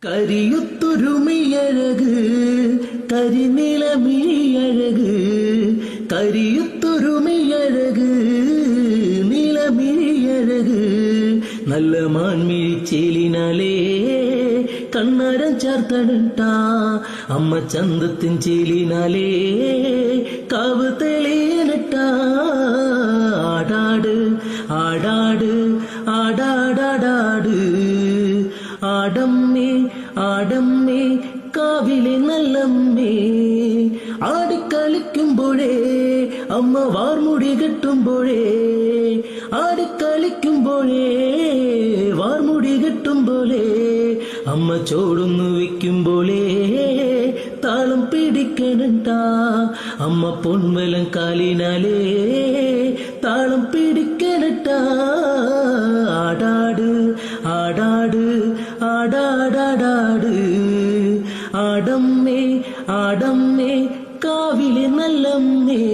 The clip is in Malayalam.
കരിയുത്തൊരുമിയഴക് കരിനിലമിഴിയഴക് കരിയുത്തൊരുമിയഴക് നിലമിഴിയഴക് നല്ല മാൻമിഴിച്ചേലിനാലേ കണ്ണാരം ചേർത്തണിട്ടാ അമ്മ ചന്തത്തിൻ ചേലിനാലേ കാവ് തെളിയനിട്ടാ ആടാട് ആടാട് ആടാടാടാട് ആടമ്മേ ആടമ്മേ കാവിലെ നല്ലമ്മേ ആടിക്കളിക്കുമ്പോഴേ അമ്മ വാർമുടി കെട്ടുമ്പോഴേ ആടിക്കളിക്കുമ്പോഴേ വാർമുടി കെട്ടുമ്പോഴേ അമ്മ ചോടുന്നു വെക്കുമ്പോഴേ താളം പിടിക്കണട്ടാ അമ്മ പൊൻവലം കാലിനാലേ താളം പിടിക്കണട്ടാ ആടാട് ആടാട് ആടാടാടാട് ആടമ്മേ ആടമ്മേ കാവിലെ നല്ലമ്മേ.